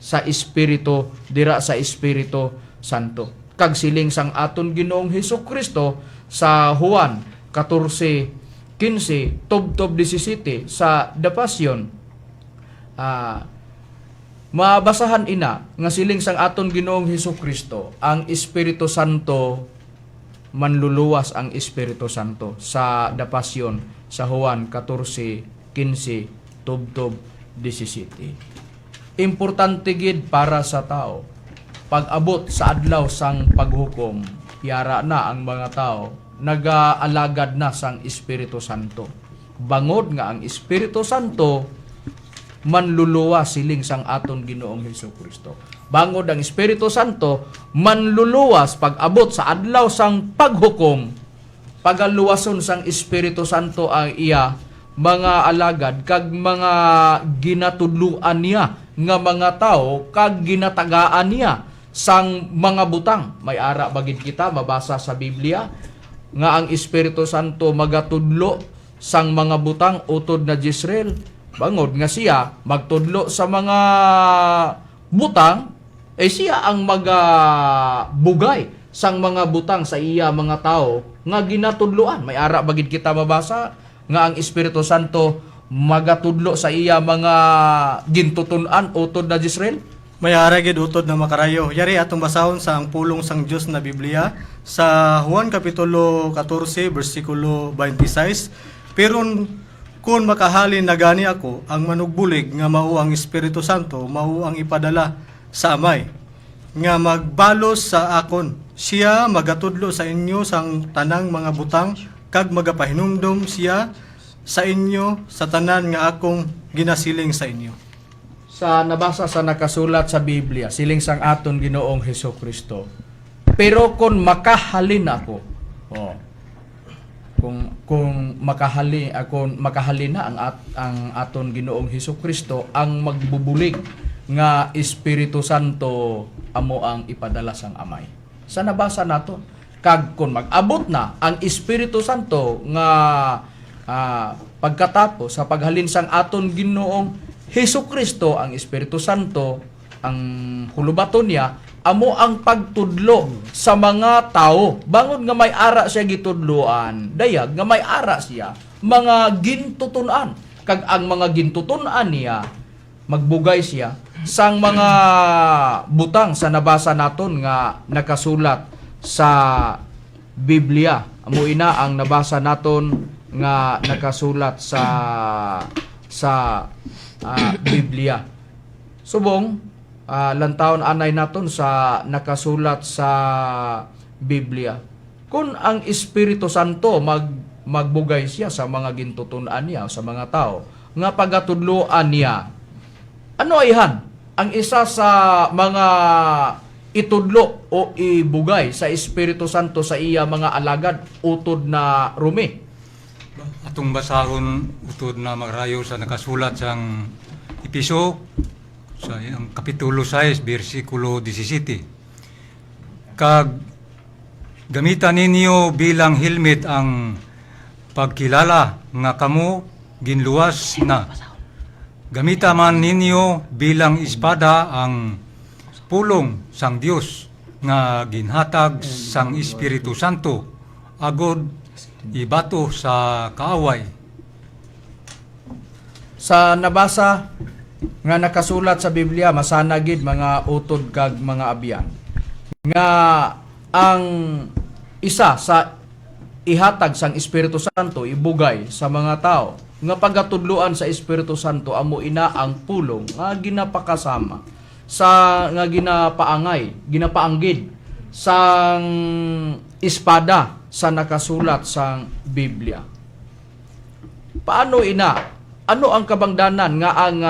sa Espiritu dira sa Espiritu Santo. Kag siling sang aton Ginoong Hesukristo sa Juan 14:15 tubtob 17 sa The Passion, mabasahan ina nga siling sang aton Ginoong Hesukristo ang Espiritu Santo manluluwas ang Espiritu Santo sa The Passion sa Juan 14:15 tubtob 17. Importante gid para sa tao pag-abot sa adlaw sang paghukom, yara na ang mga tao, nagaalagad na sang Espiritu Santo. Bangod nga ang Espiritu Santo manluluwa siling sang aton Ginoong Hesukristo. Bangod ang Espiritu Santo manluluwas pag-abot sa adlaw sang paghukom, pagaluwason sang Espiritu Santo ang iya mga alagad kag mga ginatudluan niya nga mga tao kag ginatagaan niya sang mga butang. May ara bagid kita mabasa sa Biblia nga ang Espiritu Santo magatudlo sang mga butang utod na Jezreel. Bangod nga siya magtudlo sa mga butang, siya ang magabugay sang mga butang sa iya mga tao nga ginatudloan. May ara bagid kita mabasa nga ang Espiritu Santo magatudlo sa iya mga gintutunan utod na Jezreel. May aragid utod na makarayo. Yari atong basahon sa ang pulong sang Dios na Biblia sa Juan kapitulo 14 bersikulo 26. Pero Kung makahalin na gani ako, ang manugbulig nga mao ang Espiritu Santo, mao ang ipadala sa Amay, nga magbalos sa akon. Siya magatudlo sa inyo sang tanang mga butang, kag magapahinumdom siya sa inyo sa tanan nga akong ginasiling sa inyo. Sa nabasa sa nakasulat sa Biblia, siling sang aton Ginoong Hesukristo. Pero kung makahalin ako, kung makahalin na ang aton Ginoong Hesukristo, ang magbubulig nga Espiritu Santo amo ang ipadala sang Amay. Sa nabasa nato, kag kung mag-abot na ang Espiritu Santo nga pagkatapos sa paghalin sang aton Ginoong Hesukristo, ang Espiritu Santo, ang hulubaton niya, amo ang pagtudlo sa mga tao. Bangod nga may ara siya gitudloan, dayag nga may ara siya, mga gintutunan. Kag ang mga gintutunan niya, magbugay siya sang mga butang sa nabasa naton nga nakasulat sa Biblia. Amo ina ang nabasa naton nga nakasulat sa Biblia. Subong lantawon anay naton sa nakasulat sa Biblia. Kung ang Espiritu Santo magbugay siya sa mga gintutunan niya, sa mga tao, nga pagatudloan niya, ano ayhan? Ang isa sa mga itudlo o ibugay sa Espiritu Santo sa iya mga alagad, utod na rumi. Atong basahon utod na makarayo sa nakasulat sang Episo sa ang kapitulo 6 bersikulo 17. Kag gamitan ninyo bilang helmet ang pagkilala nga kamo ginluwas na. Gamita man ninyo bilang espada ang pulong sang Dios nga ginhatag sang Espiritu Santo agod ibato sa kaaway. Sa nabasa nga nakasulat sa Biblia, masana gid mga utod kag mga abyan nga ang isa sa ihatag sang Espiritu Santo ibugay sa mga tao nga pagatudloan sa Espiritu Santo amo ina ang pulong nga ginapakasama sa nga ginapaanggid sang espada sa nakasulat sang Biblia. Paano ina? Ano ang kabangdanan nga ang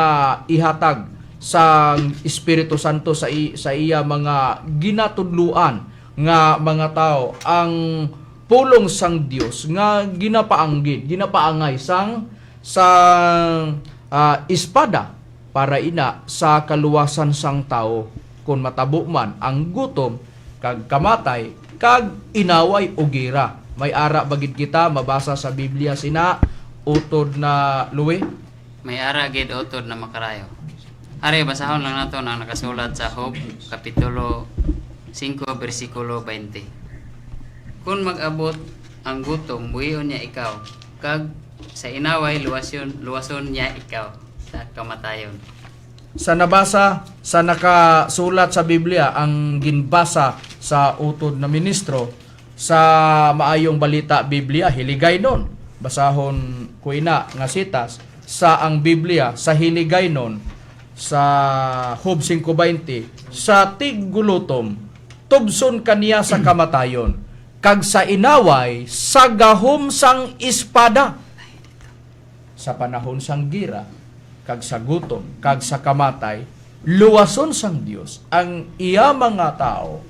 ihatag sa Espiritu Santo sa iya mga ginatudluan nga mga tao, ang pulong sang Dios nga ginapaangay sang espada para ina sa kaluwasan sang tao kung matabo man ang gutom kag kamatay kag inaway o gira. May ara bagid kita mabasa sa Biblia sina utod na luwi. May ara gid utod na makarayo. Ari basahon lang nato ang nakasulat sa Job kapitulo 5 bersikulo 20. Kung mag-abot ang gutom, buhion niya ikaw, kag sa inaway luwason niya ikaw sa kamatayon. Sa nabasa, sa nakasulat sa Biblia, ang ginbasa sa utod na ministro sa maayong balita Biblia, hiligay nun. Basahon ko ina nga sitas sa ang Biblia, sa hiligay nun, sa Job 5:20, sa tiggulutom, tubson kaniya sa kamatayon, kag sa inaway, sa gahom sang espada. Sa panahon sang gira, kag sa gutom, kag sa kamatay, luwason sang Dios ang iya mga tao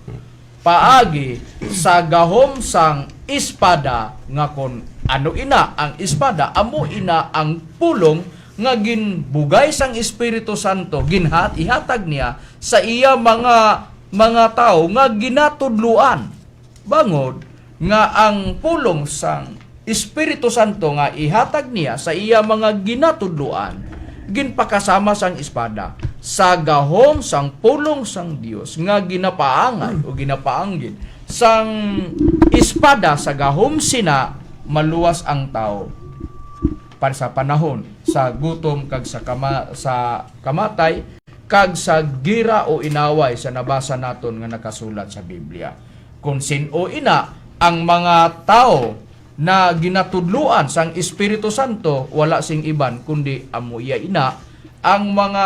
paagi sa gahom sang espada nga kon ano ina ang espada, amo ina ang pulong nga ginbugay sang Espiritu Santo, ihatag niya sa iya mga tao nga ginatudluan. Bangod nga ang pulong sang Espiritu Santo nga ihatag niya sa iya mga ginatudluan, ginpakasama sang espada sa gahom sang pulong sang Dios nga ginapaangay o ginapaanggid sang espada sa gahom sina maluwas ang tao para sa panahon sa gutom kag sa kamatay kag sa gira o inaway sa nabasa naton nga nakasulat sa Biblia. Kung sino ina ang mga tao na ginatudluan sang Espiritu Santo wala sing iban kundi amo ina ang mga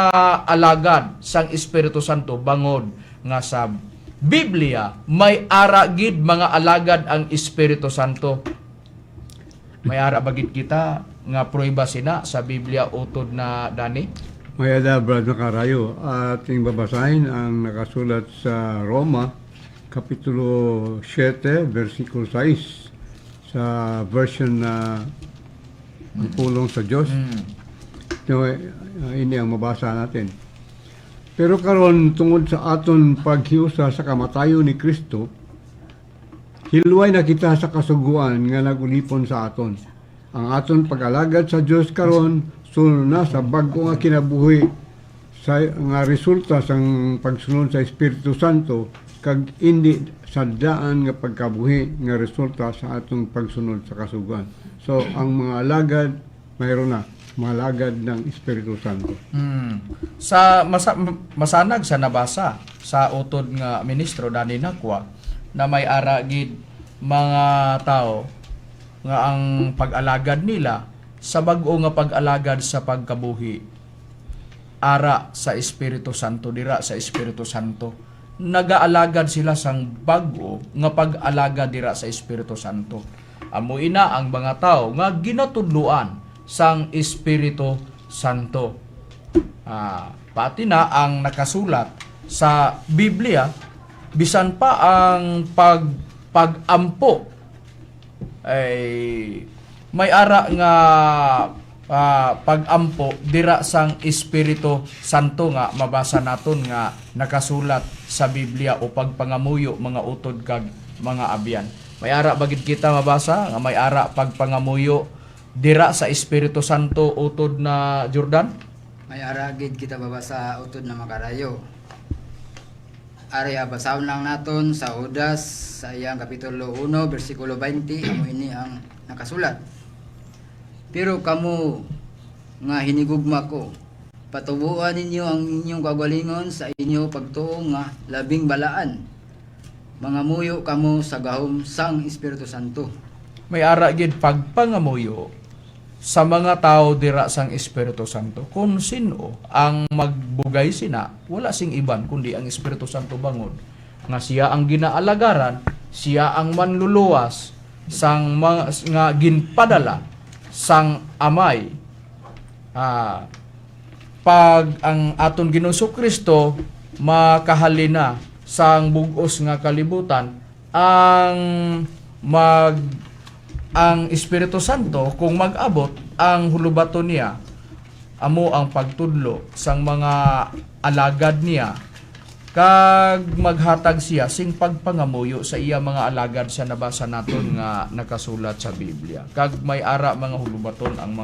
alagad sang Espiritu Santo bangod nga sa Biblia may ara gid mga alagad ang Espiritu Santo. May ara bagid kita nga prueba sina sa Biblia utod na dani. May ada, Brad Macarayo, ating babasahin ang nakasulat sa Roma, Kapitulo 7, versikulo 6, sa version na ang pulong sa Diyos. So, ini ang mabasa natin. Pero karon tungod sa aton paghiusa sa kamatayon ni Kristo, hilway na kita sa kasuguan nga nagulipon sa aton. Ang aton pag-alagad sa Diyos karon sunod na sa bag-o nga kinabuhi sa nga resulta sang pagsunod sa Espiritu Santo kag hindi sa daan nga pagkabuhi nga resulta sa atong pagsunod sa kasuguan. So ang mga alagad mayroon na mga alagad ng Espiritu Santo. Sa masanag sa nabasa sa utod nga ministro Dani Nakwa na may ara gid mga tao nga ang pag-alagad nila sa bag-o nga pag-alagad sa pagkabuhi ara sa Espiritu Santo, dira sa Espiritu Santo. Nagaalagad sila sang bag-o nga pag-alagad dira sa Espiritu Santo. Amo ina ang mga tao nga ginatudluan sang Espiritu Santo. Pati na ang nakasulat sa Biblia bisan pa ang pag-ampo ay may ara nga pag-ampo dira sang Espiritu Santo nga mabasa naton nga nakasulat sa Biblia o pagpangamuyo mga utod kag mga abyan. May ara bagid kita mabasa nga may ara pagpangamuyo dira sa Espiritu Santo utod na Jordan. May aragid kita babasa utod na makarayo. Ari basahon lang naton sa Judas sa iyang kapitulo 1 bersikulo 20 amo ini ang nakasulat. Pero kamo nga hinigugma ko, patubuan ninyo ang inyong kagalingon sa inyo pagtuo nga labing balaan. Mangamuyo kamo sa gahom sang Espiritu Santo. May ara gid pagpangamuyo sa mga tao dira sang Espiritu Santo. Kung sino ang magbugay sina, wala sing iban kundi ang Espiritu Santo bangod. Nga siya ang ginaalagaran, siya ang manluluwas sang mga nga ginpadala sang amay. Pag ang aton Ginoong Kristo makahalina sang bugos nga kalibutan ang Espiritu Santo kung mag-abot ang hulubaton niya amo ang pagtudlo sang mga alagad niya kag maghatag siya sing pagpangamuyo sa iya mga alagad sa nabasa naton nga nakasulat sa Biblia kag may ara mga hulubaton ang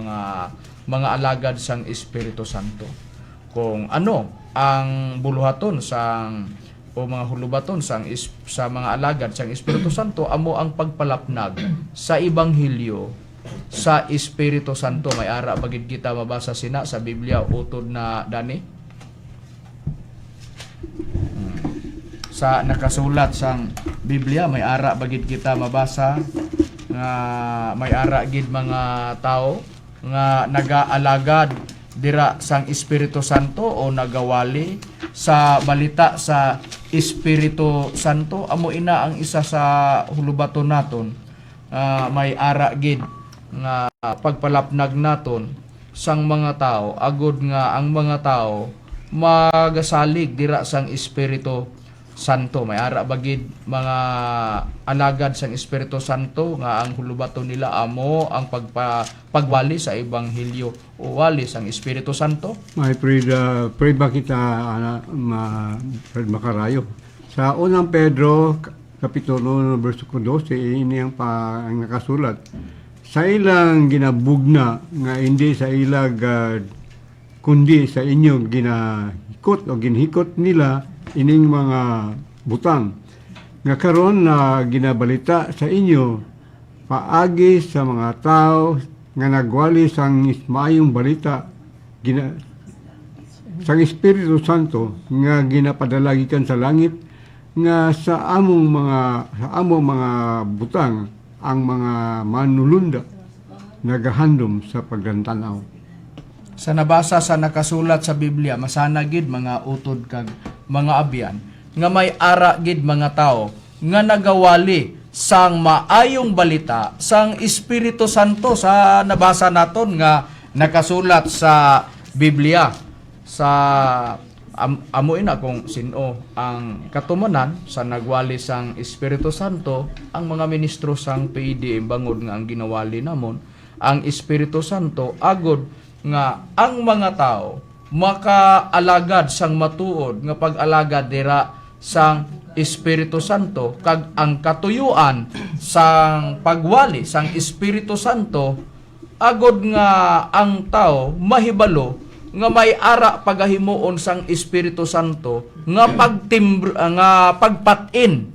mga alagad sang Espiritu Santo kung ano ang buluhaton sang o mga hulubaton sa mga alagad sang Espiritu Santo amo ang pagpalapnag sa Ebanghelyo sa Espiritu Santo. May ara bagid kita mabasa sina sa Biblia utod na dani sa nakasulat sang Biblia may ara bagid kita mabasa nga may ara gid mga tao nga nagaalagad dira sang Espiritu Santo o nagawali sa balita sa Espiritu Santo amo ina ang isa sa hulubaton naton. May ara gid nga pagpalapnag naton sang mga tao agud nga ang mga tao magasalig dira sang Espiritu Santo. May ara bagid mga alagad sang Espiritu Santo nga ang hulubaton nila amo ang pagwali sa Ebanghelyo o wali sang Espiritu Santo. May pray ba kita, Fred Macarayo? Sa unang Pedro, Kapitulo 1, versikulo 12, ini ang nakasulat. Sa ilang ginabugna nga hindi sa ilag kundi sa inyo ginahikot o ginhikot nila ining mga butang nga karon na ginabalita sa inyo paagi sa mga tao nga nagwali sang mayong balita sang Espiritu Santo nga ginapadala gikan sa langit nga sa among mga butang ang mga manulunda nagahandom sa paggantanaw. Sa nabasa sa nakasulat sa Biblia, masana gid mga utod kag mga abyan nga may ara gid mga tao nga nagawali sang maayong balita sang Espiritu Santo sa nabasa naton nga nakasulat sa Biblia. Sa amuin na kung sino ang katumanan sa nagwali sang Espiritu Santo, ang mga ministro sang PIDM bangod nga ang ginawali namon ang Espiritu Santo agod nga ang mga tao makaalagad sang matuod nga pag-alagad dira sang Espiritu Santo kag ang katuyuan sang pagwali sang Espiritu Santo agod nga ang tao mahibalo nga may ara pagahimuon sang Espiritu Santo nga pagpatin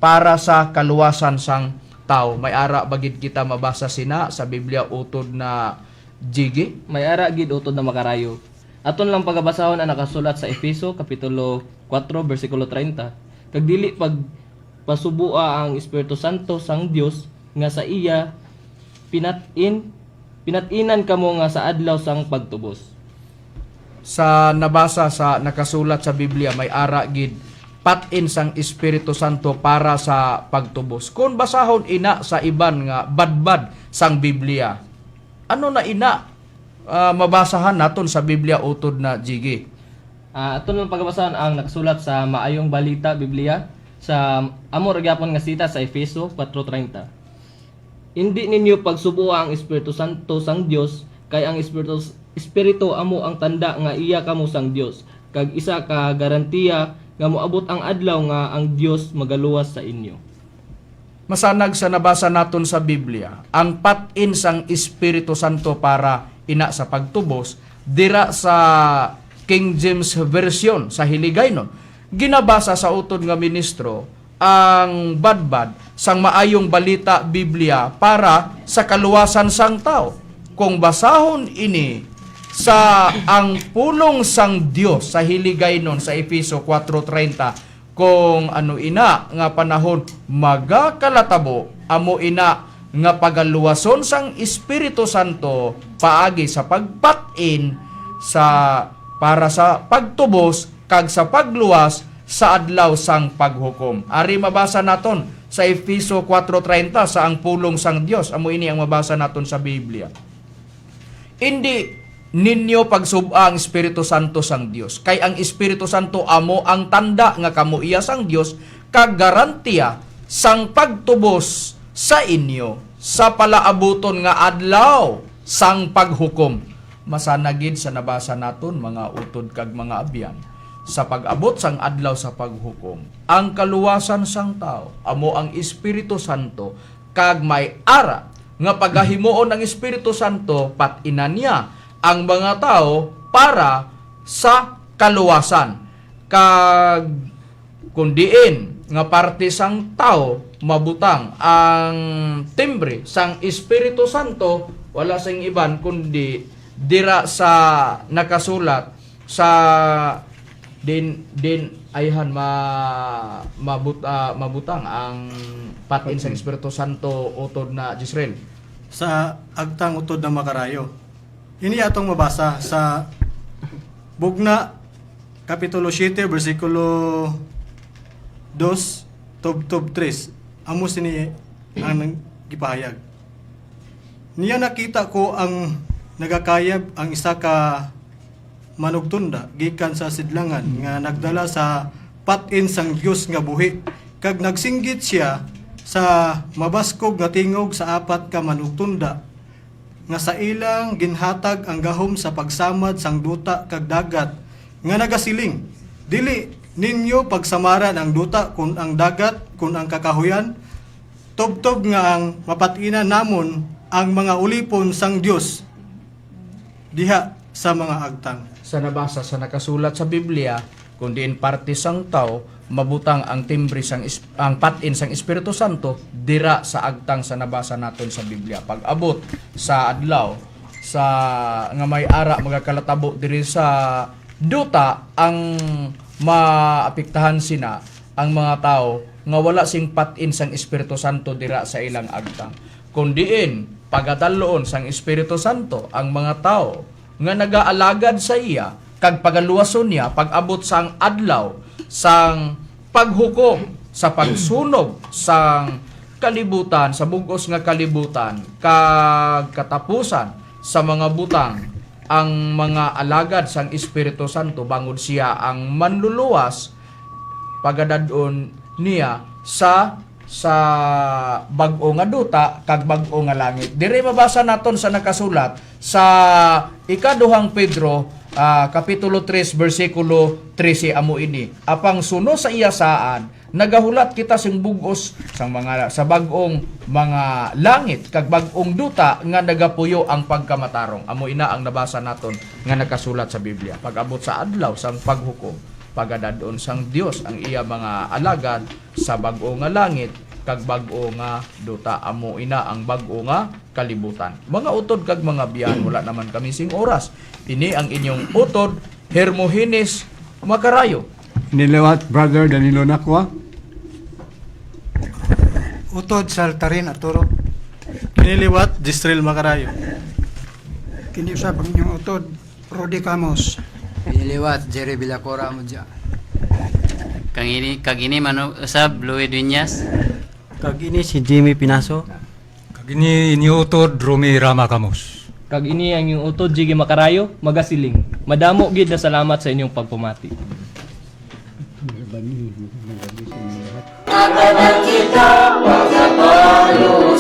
para sa kaluwasan sang tao. May ara bagid kita mabasa sina sa Biblia utod na Jigi. May ara gid utod na makarayo. Aton lang pagabasahon ang nakasulat sa Efeso kapitulo 4 bersikulo 30. Kag dili pag pasubua ang Espiritu Santo sang Dios nga sa iya pinatinan kamo nga sa adlaw sang pagtubos. Sa nabasa sa nakasulat sa Biblia may ara gid patin sang Espiritu Santo para sa pagtubos. Kung basahon ina sa iban nga badbad sang Biblia, ano na ina mabasahan naton sa Biblia utod na Jigi? Aton lang pagabasahon ang nakasulat sa Maayong Balita Biblia sa amo ra gyapon nga sita sa Efeso 4:30. Hindi ninyo pagsubua ang Espiritu Santo sang Dios kay ang Espiritu amo ang tanda nga iya kamo sang Dios kag isa ka garantiya nga moabot ang adlaw nga ang Dios magaluwas sa inyo. Masanag sa nabasa naton sa Biblia, ang patin sang Espiritu Santo para ina sa pagtubos dira sa King James Version sa Hiligaynon. Ginabasa sa utod nga ministro ang badbad sang maayong balita Biblia para sa kaluwasan sang tao. Kung basahon ini sa ang pulong sang Dios sa Hiligaynon sa Efeso 4:30, kung ano ina nga panahon magakalatabo amo ina nga pagaluwason sang Espiritu Santo paagi sa pagpatin sa para sa pagtubos kag sa pagluwas sa adlaw sang paghukom. Ari mabasa naton sa Efeso 4:30 sa ang pulong sang Dios. Amo ini ang mabasa naton sa Biblia. Hindi ninyo pagsubaa ang Espiritu Santo sang Dios. Kay ang Espiritu Santo amo ang tanda nga kamo iya sang Dios kag garantiya sang pagtubos sa inyo sa palaabuton nga adlaw sang paghukom. Masanagid sa nabasa naton mga utod kag mga abyan sa pag-abot sang adlaw sa paghukom. Ang kaluwasan sang tao amo ang Espiritu Santo kag may ara nga pagahimuon ang Espiritu Santo patinan niya ang mga tao para sa kaluwasan. Kag kundiin nga parte sang tao mabutang ang timbre sang Espiritu Santo, wala sang iban kundi dira sa nakasulat sa din ayhan mabutang ang patin sang Espiritu Santo utod na Jezreel. Sa agtang utod na makarayo. Ini atong mabasa sa Bugna kapitulo 7 bersikulo 2 tub 3. Amo sini ang gipahayag. Niya nakita ko ang nagakayab ang isa ka manugtunda gikan sa sidlangan nga nagdala sa patin sang Dios nga buhi kag nagsinggit siya sa mabaskog nga tingog sa apat ka manugtunda nga sa ilang ginhatag ang gahom sa pagsamad sang duta kag dagat nga nagasiling, dili ninyo pagsamaran ang duta kun ang dagat kun ang kakahuyan, tubtob nga ang mapatinan namon ang mga ulipon sang Dios diha sa mga agtang. Sa nabasa sa nakasulat sa Biblia, kung diin parte sang tao mabutang ang timbre sang ang patin sang Espiritu Santo dira sa agtang sa nabasa naton sa Biblia. Pag abot sa adlaw sa nga may ara magakalatabo diri sa duta ang maapektahan sina ang mga tao nga wala sing patin sang Espiritu Santo dira sa ilang agtang. Kundiin pagadaloon sang Espiritu Santo ang mga tao nga nagaalagad sa iya kag pagaluwason niya pag-abot sang adlaw sang paghukom sa pagsunog sang kalibutan, sa bugos nga kalibutan, kag katapusan sa mga butang ang mga alagad sang Espiritu Santo bangod siya ang manluluwas pagadadon niya sa bag-o nga duta kag bag-o nga langit. Dire mabasa naton sa nakasulat sa ikaduhang Pedro kapitulo 3 bersikulo 13 amo ini. Apang suno sa iyasaan nagahulat kita sing bugos sa bag-ong mga langit kag bag-ong duta nga nagapuyo ang pagkamatarong. Amo ina ang nabasa naton nga nakasulat sa Biblia. Pag-abot sa adlaw sang paghukom pagadadon sang Dios ang iya mga alagad sa bag-o nga langit kag bag-o nga duta. Amo ina ang bag-o nga kalibutan. Mga utod kag mga biyan, wala naman kami sing oras. Ini ang inyong utod Hermogenes Macarayo. Niliwat Brother Danilo Nakwa. Utod sa Altarin Arturo. Iniliwat Jistril Macarayo. Kiniusap ang inyong utod, Rudy Camos. Piniliwat Jerry Villacora mo dyan. Kag ini mano usab Louis Dueñas. Kag ini si Jimmy Pinaso. Kag ini iniutod Rumi Rama Camus. Kag ini ang inyong utod Jiggy Macarayo, magasiling. Madamo gid na salamat sa inyong pagpamati. Kita pagkatalusan